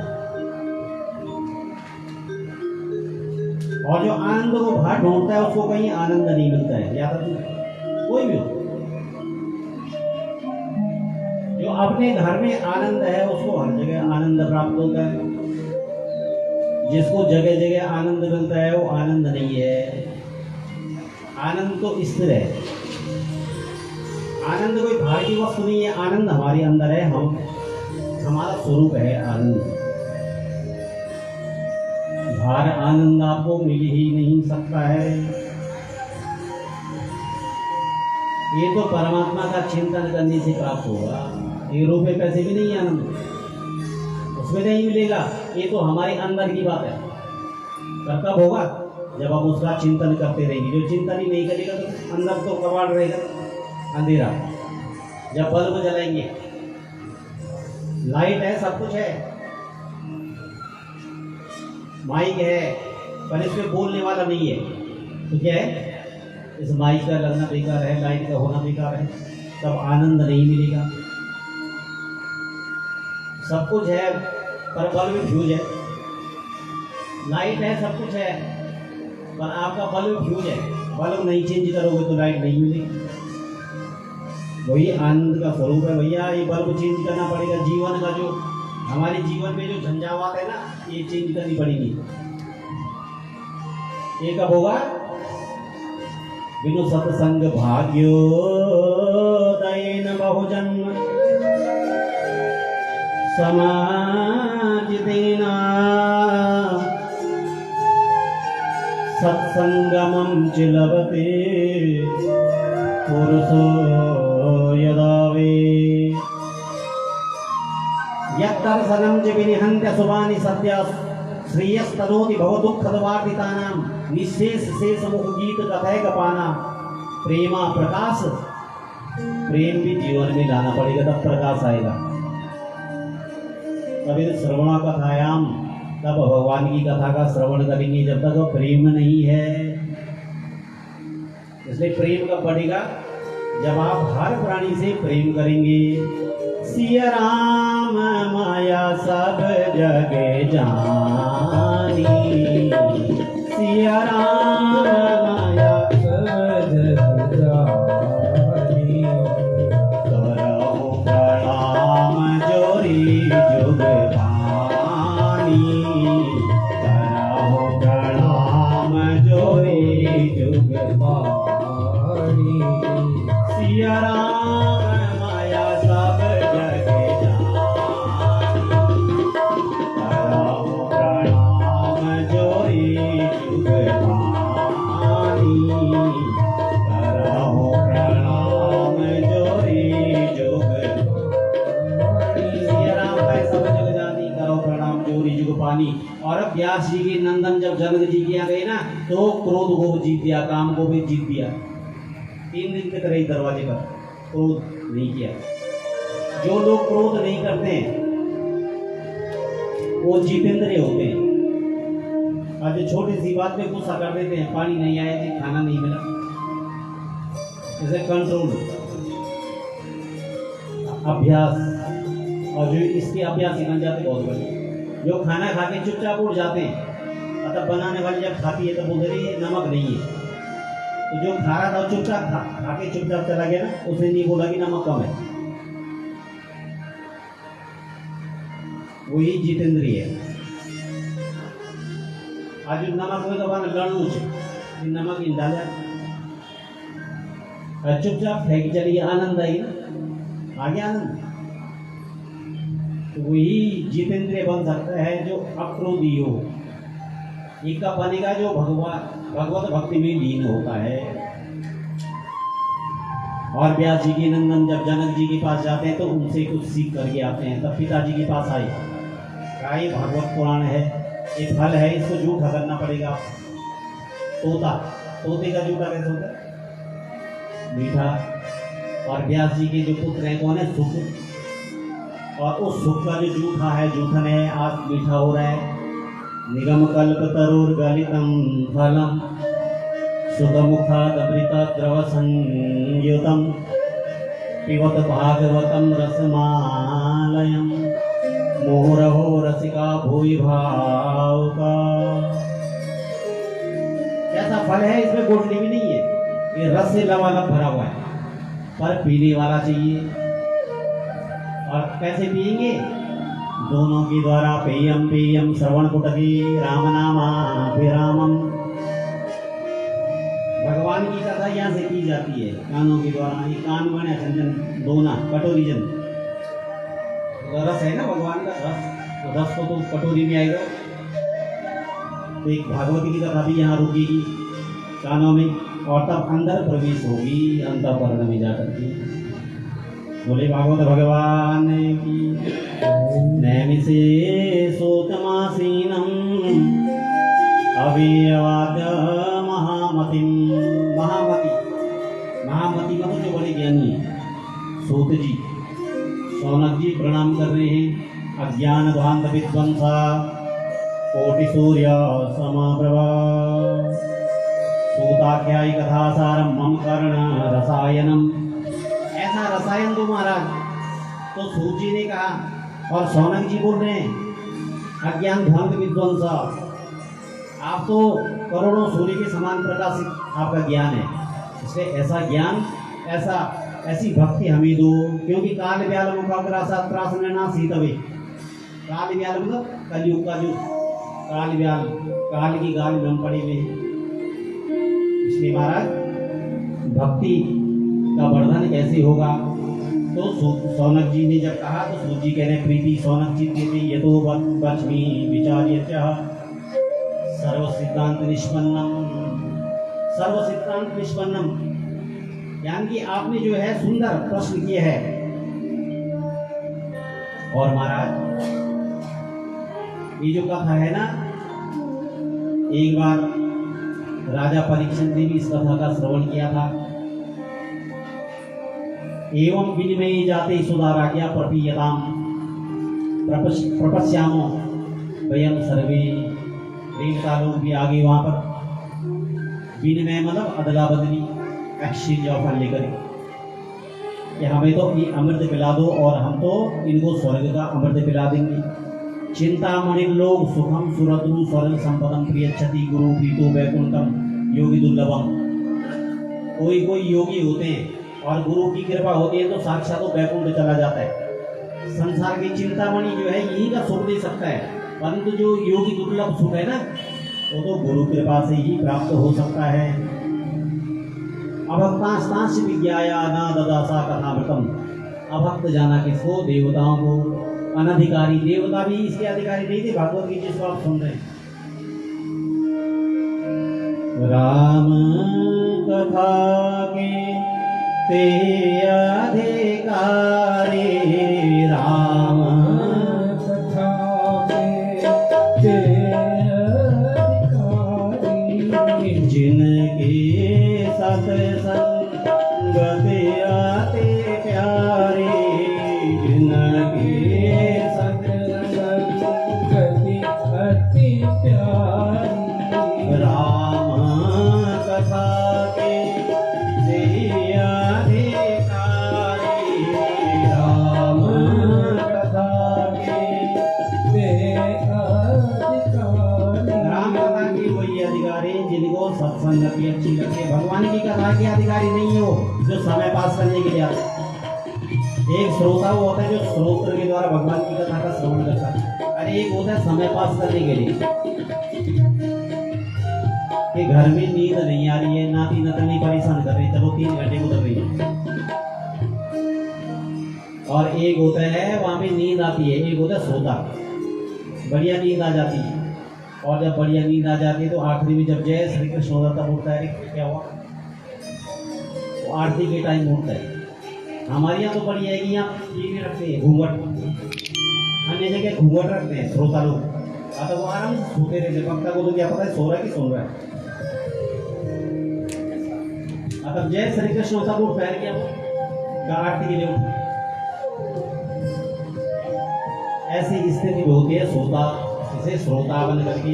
A: और जो आनंद को बाहर ढूंढता है उसको कहीं आनंद नहीं मिलता है, या तो कोई भी हो। जो अपने घर में आनंद है उसको हर जगह आनंद प्राप्त होता है। जिसको जगह जगह आनंद मिलता है वो आनंद नहीं है। आनंद तो स्थिर है। आनंद कोई बाहर की वस्तु नहीं है, आनंद हमारे अंदर है। हमारा स्वरूप है आनंद। बाहर आनंद आपको मिल ही नहीं सकता है। ये तो परमात्मा का चिंतन करने से प्राप्त होगा। ये रुपए पैसे भी नहीं आनंद। उसमें नहीं मिलेगा। ये तो हमारे अंदर की बात है। तब कब होगा? जब हम उसका चिंतन करते रहेंगे। जो चिंतन ही नहीं करेगा तो अंदर तो कबाड़ रहेगा, अंधेरा। जब बल्ब जलाएंगे, लाइट है, सब कुछ है, माइक है, पर इसमें बोलने वाला नहीं है, तो क्या है? इस माइक का लगना बेकार है, लाइट का होना बेकार है, तब आनंद नहीं मिलेगा। सब कुछ है पर बल्ब फ्यूज है, लाइट है, सब कुछ है, पर आपका बल्ब फ्यूज है। बल्ब नहीं चेंज करोगे तो लाइट नहीं मिलेगी। वही आनंद का स्वरूप है भैया। ये बल्ब चेंज करना पड़ेगा। जीवन का जो हमारे जीवन में जो झंझावात है ना, ये चेंज करनी पड़ेगी। ये कब होगा? बिनु सत्संग भाग्यो दैन बहुजन्म समाज देना सत्संगमं च लभते पुरुषो यदा वे यद्दर्शनं च विनिहन्त्य शुभानि सद्य श्रेयस्तनोति भवदुःखदवार्तितानां निःशेष शेष मुख गीत कथय कपाना। प्रेमा प्रकाश, प्रेम भी जीवन में लाना पड़ेगा, तब प्रकाश आएगा। तभी श्रवण कथायाम, तब भगवान की कथा का श्रवण करेंगे। जब तक प्रेम नहीं है, इसलिए प्रेम कब बढ़ेगा? जब आप हर प्राणी से प्रेम करेंगे। सिया राम माया सब जग जानी, सिया राम माया
B: सब जग जानी।
A: करहु प्रणाम जोरी जुग पानी, करहु प्रणाम जोरी जुग
B: पानी।
A: सिया राम माया सब जग जानी, करहु प्रणाम जोरी जुग पानी, करहु प्रणाम जोरी जुग पानी। सिया राम माया सब जग जानी, करहु प्रणाम जोरी जुग पानी। और अब व्यास जी के नंदन जब जनक जी के यहाँ गए ना, तो क्रोध को भी जीत दिया, काम को भी जीत दिया। 3 दिन तक रही दरवाजे पर, क्रोध नहीं किया। जो लोग क्रोध नहीं करते हैं वो जितेंद्रिय होते हैं। और जो छोटी सी बात में गुस्सा कर देते हैं, पानी नहीं आया जी, खाना नहीं मिला, जैसे कंट्रोल अभ्यास। और जो इसके अभ्यास बन जाते बहुत बड़े। जो खाना खा के चुपचाप उठ जाते हैं, अतः बनाने वाली जब खाती है तो बोलते रही नमक नहीं है। तो जो खा रहा था चुपचाप खा के चुपचाप चला गया ना, उसने नहीं बोला कि नमक कम है। वही जितेंद्रिय है। आज जो नमक हुए तो लड़ू नमक इन डाला, चुपचाप फेंक चलिए, आनंद आएगी ना, आगे आनंद। तो वही जितेंद्रिय बन सकता है जो अक्रोधी हो। एक का बनेगा जो भगवत भक्ति में लीन होता है। और व्यास जी के नंदन जब जनक जी के पास जाते हैं तो उनसे कुछ सीख करके आते हैं। तब पिताजी के पास आए, कहा ये भागवत पुराण है, ये फल है, इसको जूठा करना पड़ेगा। तोते का जूठा कैसे होता है? मीठा। और व्यास जी के जो पुत्र हैं कौन है? सुख। और उस सुख का जो जूठा है, जूठन है, आज मीठा हो रहा है। निगम कल्प तरुर गलितम फलम सुखमुखादमृत द्रव संयुतम पिबत भागवतम रसमालयम मोहरहो रसिका भूय भावुका। कैसा फल है? इसमें गुठली भी नहीं है, ये रस से लबालब भरा हुआ है, पर पीने वाला चाहिए। और कैसे पिएंगे? दोनों के द्वारा पेयम पेयम श्रवण कुटकी राम नामाभिरामम। भगवान की कथा यहाँ से की जाती है कानों के द्वारा। ये कान बने संजन दोना कटोरी जन, तो रस है ना भगवान का रस, तो रस को तो कटोरी में आएगा। तो एक भागवती की कथा भी यहाँ रुकेगी कानों में, और तब अंदर प्रवेश होगी अंतःकरण में जाकर के। बोले भागवत भगवान की नैमिषे अवेयवाद महामति महामति महामति मतलब जो बड़े ज्ञानी हैं सूत जी सौनक जी प्रणाम कर रहे हैं। अज्ञान ध्वांत विध्वंसा कोटि सूर्य समाप्रभा सूताख्यायी कथासारम मम कर्ण रसायनम। ऐसा रसायन दो महाराज। तो सूत जी ने कहा और सौनक जी बोल रहे हैं अज्ञान ध्वांत विध्वंसा। आप तो करोड़ों सूर्य के समान प्रकाशित आपका ज्ञान है, इसलिए ऐसा ज्ञान ऐसी भक्ति हमें दो। क्योंकि काल व्याल मुखाग्रासा त्रासन ना सीतवे। काल व्याल मतलब कलयुग का जो काल व्याल काल की गाल में हम पड़े हुए हैं। इसलिए महाराज भक्ति का वर्धन कैसे होगा। तो सौनक जी ने जब कहा तो सूत जी कह रहे प्रीति सौनक जी कहते यतो वच्मि विचार्य सर्व सिद्धांत निष्पन्नम। यानी कि आपने जो है सुंदर प्रश्न किए है। और महाराज ये जो कथा है ना, एक बार राजा परीक्षित ने भी इस कथा का श्रवण किया था। एवं विनिमय जाते सुधाराज्ञा प्रपीयताम प्रपश्यामो वयम सर्वे। रेलता लोग भी आगे वहां पर विनिमय मतलब अदला बदली एक्सचेंज ऑफर लेकर कि हमें तो ये अमृत पिला दो और हम तो इनको स्वर्ग का अमृत पिला देंगे। चिंतामणि लोग सुखम सुरतु स्वर्ग संपदम प्रियच्छति गुरु प्रीतो वैकुंठम योगी दुर्लभम। कोई योगी होते हैं और गुरु की कृपा होती है तो साक्षात तो वैकुंठ चला जाता है। संसार की चिंतामणि जो है यही का सुख दे सकता है, परंतु जो योगी दुर्लभ सुख है ना वो तो गुरु कृपा से ही प्राप्त हो सकता है। अभक्तांश विज्ञाया न ददासा कथामृतम। अभक्त जाना किसको? देवताओं को। अनधिकारी देवता भी इसके अधिकारी नहीं थे। भागवत गीता जिसको आप सुन रहे हैं। राम कथा के ते अधिकारी राम
B: कथा के ते अधिकारी
A: जिनके सत्संग आते प्यारे। जिनके
B: सत्संग अति प्यारी
A: राम कथा के से अधिकारी राम कथा के
B: ते अधिकारी।
A: राम कथा की वही अधिकारी जिनको सत्संग की अच्छी लगे। भगवान की कथा के अधिकारी नहीं हो जो समय पास करने के लिए आते। एक श्रोता वो होता है जो श्रोत्र के द्वारा भगवान की कथा का श्रवण करता है, और एक होता है समय पास करने के लिए कि घर में नींद नहीं आ रही है, नाती नतनी परेशान कर रही है, चलो 3 घंटे गुजर रही है। और एक होता है वहां पे नींद आती है, एक होता है श्रोता, बढ़िया नींद आ जाती है। और जब बढ़िया नींद आ जाती है तो आखिरी में जब जय श्री कृष्ण हो जाता बोलता है क्या हुआ, वो आरती के टाइम होता है। हमारे यहाँ तो बढ़िया है कि यहाँ टीवी रखते हैं घूंघट, अन्य जगह घूंघट रखते हैं श्रोता लोग। तो वो आराम से सोते रहते, वक्ता को तो क्या पता है सो रहा है कि सुन रहा है। अब जय श्री कृष्ण होता वो पैर किया आरती के लिए उठ। ऐसी स्थिति में होती है श्रोता, इसे श्रोता बन करके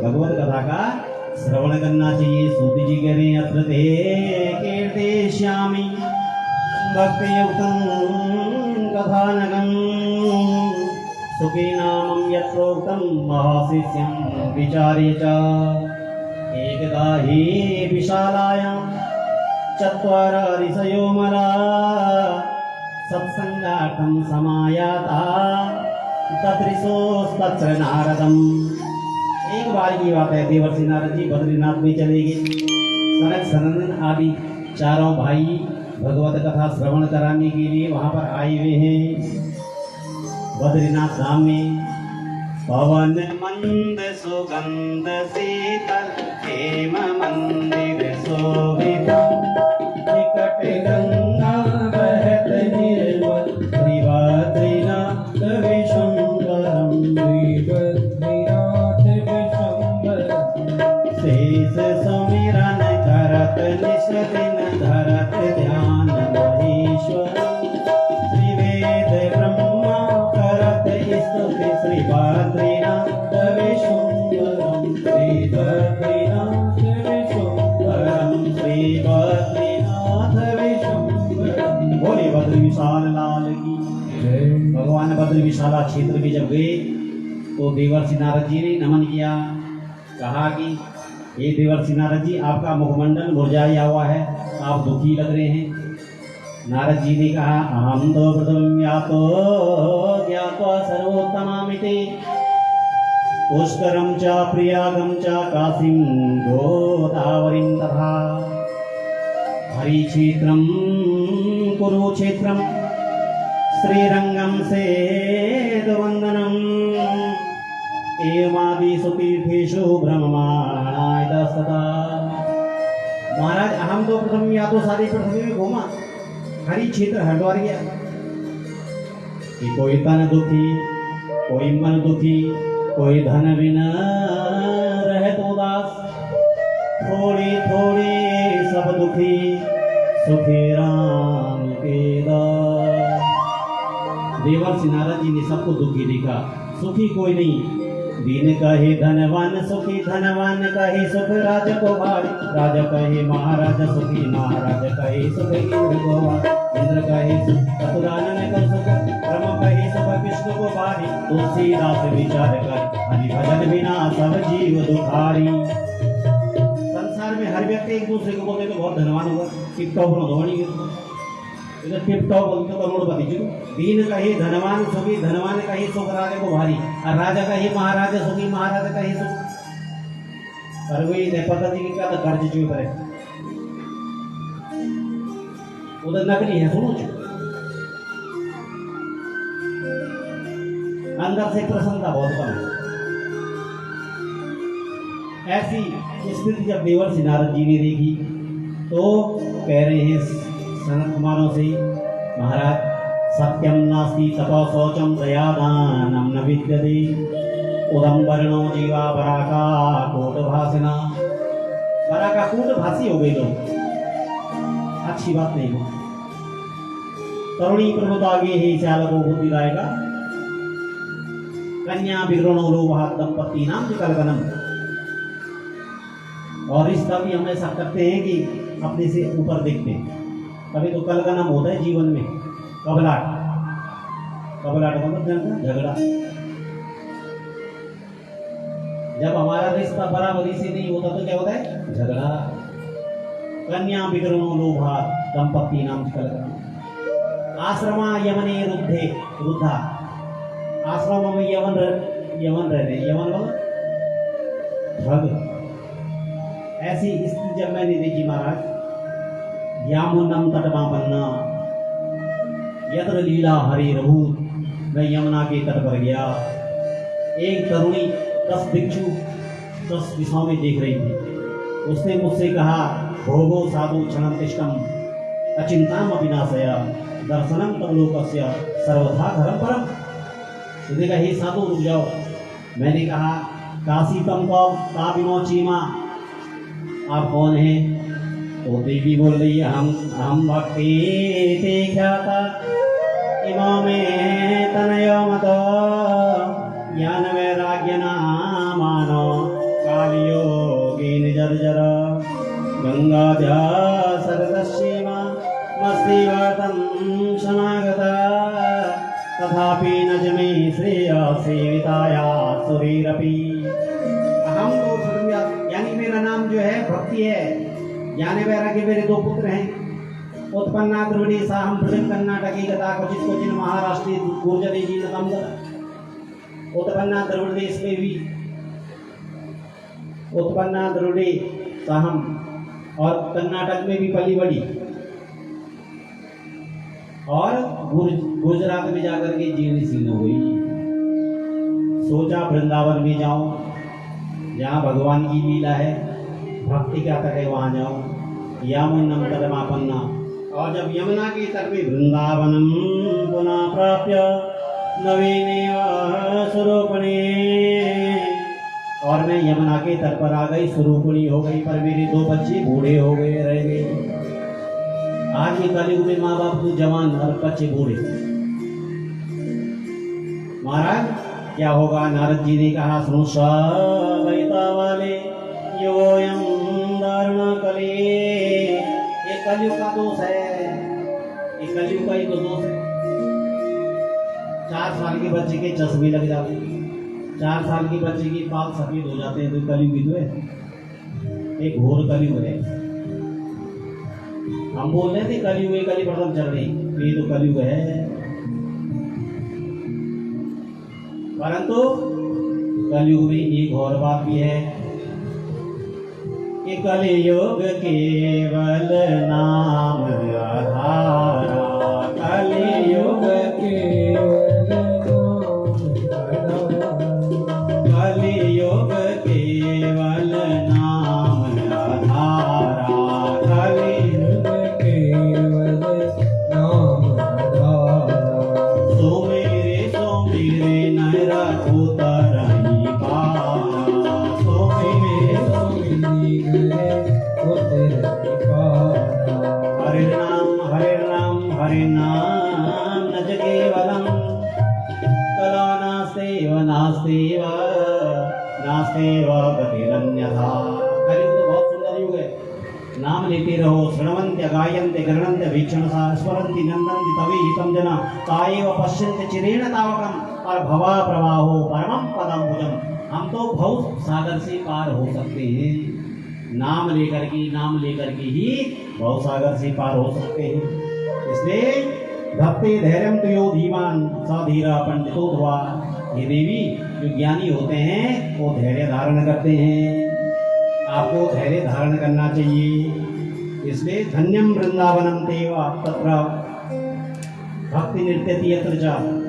A: भगवत कथा का श्रवण करना चाहिए। सूत जी कह रहे हैं अत्र ते कीर्तिष्यामि भक्तियुक्तं कथानकं सुखीनामं यत्रोक्तं महाशिष्यं विचार्य च। एकदा हि विशालायां चत्वार ऋषयो मला सत्संगार्थं समायाता तत्रिशोस्तत्र नारदम्। एक बार की बात है, देवर्षि नारद जी बद्रीनाथ में चले गए। सनक सनंदन आदि चारों भाई भगवत कथा श्रवण कराने के लिए वहां पर आए हुए हैं बद्रीनाथ धाम में। पवन मंद सुगंध शीतल हेम मंदिर शोभित निकट गंगा बहत निर्मल श्री बद्रीनाथ विश्वम्भरम।
B: श्री बद्रीनाथ विश्वम्भरम
A: विशाला क्षेत्र में जब गए तो देवर्षि नारद जी ने नमन किया, कहा कि ये देवर्षि नारद जी, आपका मुखमंडल मुरझाया हुआ है, आप दुखी लग रहे हैं। नारद जी ने कहा, अहम तो प्रथम यातो ज्ञात्वा सर्वोत्तमामिति पुष्करम च प्रयागम च काशीं गोदावरीं तथा हरिक्षेत्रम कुरुक्षेत्रम श्रीरंगम सेतुवंदनम एवमादिषु तीर्थेषु भ्रममाणायतस्तथा। महाराज, अहम तो प्रथम या तो सारी पृथ्वी में घूमा, हरि क्षेत्र हरिद्वार गया कि कोई तन दुखी, कोई मन दुखी, कोई धन बिना रहे तो उदास, थोड़े थोड़े सब दुखी, सुखी राम के दास। देवर्षि नारद जी ने सबको दुखी देखा, सुखी कोई नहीं। दीन कहे धनवान सुखी, धनवान कहे सुख राज को भारी, राजा कहे महाराज सुखी, महाराज कहे सुख इंद्र को भारी, इंद्र कहे सुख चतुरानन को सुख, ब्रह्म कहे सुख विष्णु को भारी। तुलसीदास विचार कर हरि भजन बिना सब जीव दुखारी। संसार में हर व्यक्ति एक दूसरे को बोलते तो बहुत धनवान होगा, टिकटॉप धोनी इधर टिपटॉप बोलते तो करोड़पति जी। दीन कहे धनवान सुखी, धनवान कहे सुख राजा को भारी, और राजा कहे महाराज सुखी, महाराज कहे सुख। और वही नहीं पता जी क्या तो कर्ज चुके करे, उधर नकली है, सुनो चुप। अंदर से प्रसन्नता बहुत कम है। ऐसी स्थिति जब देवर्षि नारद जी ने देखी तो कह रहे हैं सनत कुमारों से, महाराज सत्यम नास्ति तपो शौचम दयादानम न विद्यते उदम्बरणो जीवा बराका कोट भाषिना। बराका कोट भाषी हो गए लोग, अच्छी बात नहीं हो। तरुणी प्रमुदागे ही चालको बुद्धि लाएगा, कन्या विग्रणो लोभा दंपति नाम कल्पनम। और रिश्ता भी हम ऐसा करते हैं कि अपने से ऊपर देखते हैं, कभी तो कलगनम होता है जीवन में, कबलाट। कबलाट मतलब जानता, झगड़ा। जब हमारा रिश्ता बराबरी से नहीं होता तो क्या होता है, झगड़ा। कन्या विग्रणो लोभा दंपति नाम कलगनम। आश्रमा यमने रुद्धे, रुद्धा आश्रम में यमन रहते, यमन मतलब ठग। ऐसी स्थिति जब मैंने देखी महाराज, यामुनम तटमापन्ना यत्र लीला हरि रहू, मैं यमुना के तट पर गया। एक तरुणी 10 भिक्षु 10 दिशाओं में देख रही थी। उसने मुझसे कहा, भोगो साधु क्षणम तिष्ठम अचिंताम अविनाशया दर्शनम तम लोकस्य सर्वथा धर्म परम। उसने कहा, हे साधु रुक जाओ। मैंने कहा, काशी तम कौम काबिनो चीमा, आप कौन हैं? तो देवी बोल रही है, हम भक्ति ते ख्याता इमामे तनयो मतो ज्ञान वैराग्य नामानो कालियोगी निजर्जर गंगाध्या सरदस्येमा मस्तिवर्तम समागता तथापि नजमे श्रेय सेविताया सुरीरपि। अहम तो यानी मेरा नाम जो है भक्ति है। ज्ञान वैराग्य मेरे 2 पुत्र हैं। उत्पन्ना द्रविड़ी साहम प्रसिद्ध कर्नाटकी कथा क्वचित क्वचिन महाराष्ट्री गुर्जरी जी नतम। उत्पन्ना द्रविड़ देश में भी उत्पन्ना द्रविड़ी साहम और कर्नाटक में भी पली बड़ी, और गुजरात में जाकर के जीवनी सीन हो गई। सोचा वृंदावन में जाऊं, जहाँ भगवान की लीला है, भक्ति का तट है, वहां जाऊं। यमुनम तटमापन्ना, और जब यमुना के तट पे वृंदावनम पुनः प्राप्य नवीनेव स्वरूपणे, और मैं यमुना के तट पर आ गई, स्वरूपणी हो गई, पर मेरे 2 बच्चे बूढ़े हो गए, रह गए। आज के कलयुग में माँ बाप तो जवान और बच्चे बूढ़े। महाराज क्या होगा? नारद जी ने कहा, सुनो सवैता वाले योयम दारुण कली, ये कलयुग का दोष है, ये कलयुग का ही तो दोष है। 4 साल के बच्चे के चश्मे लग जाते हैं, 4 साल के बच्चे के बाल सफेद हो जाते हैं, तो कलयुग तो है, एक घोर कलयुग है। हम बोल रहे थे कलयुग है, कली प्रथम चल रही, तो ये तो कलयुग है। परंतु कलयुग में एक और बात भी है कि कलयुग केवल नाम आधारा, कलयुग कलयुग केवल नाम आधारा, कलयुग सुमिरे नैरा उतरही पारा, सुमिरे हरे नाम न केवलम कला नास्तेव नास्तेव नास्तेव गतिरन्यथा। कलयुग तो बहुत सुंदर युग है। नाम लेते रहो, श्रवन्त्य गायन्त्य गृह्णन्त्य वीक्षणसा स्मरन्ति नन्दन्ति तवे हितं जना ताएव पश्यन्ति चिरेण तावकम् और भवा प्रवाहो परमं पदं भुजम्। हम तो भव सागर से पार हो सकते हैं, नाम लेकर के ही भव सागर से पार हो सकते हैं। इसलिए भक्ति धैर्यम तो यो धीमान सा धीरा पंडितो ध्रुवा। ये देवी जो ज्ञानी होते हैं वो धैर्य धारण करते हैं, आपको धैर्य धारण करना चाहिए। इसलिए धन्यम वृंदावनम तेवा तत्र भक्ति नृत्यति यत्र च।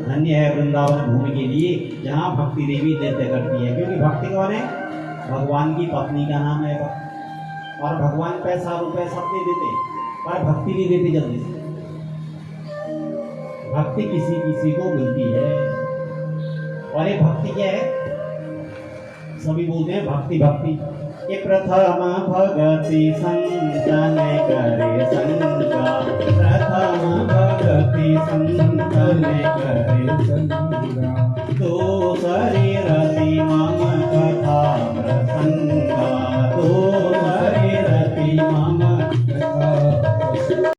A: धन्य है वृंदावन भूमि के लिए जहाँ भक्ति देवी नृत्य करती है, क्योंकि भक्ति कौन है? भगवान की पत्नी का नाम है। और भगवान पैसा रुपए सब दे देते, पर भक्ति नहीं देते जल्दी से। भक्ति किसी किसी को मिलती है, और ये भक्ति क्या है? सभी बोलते हैं भक्ति भक्ति। ये प्रथम भगति संतन करे संगा, प्रथम भगति संतन करे संगा, दूसरी रति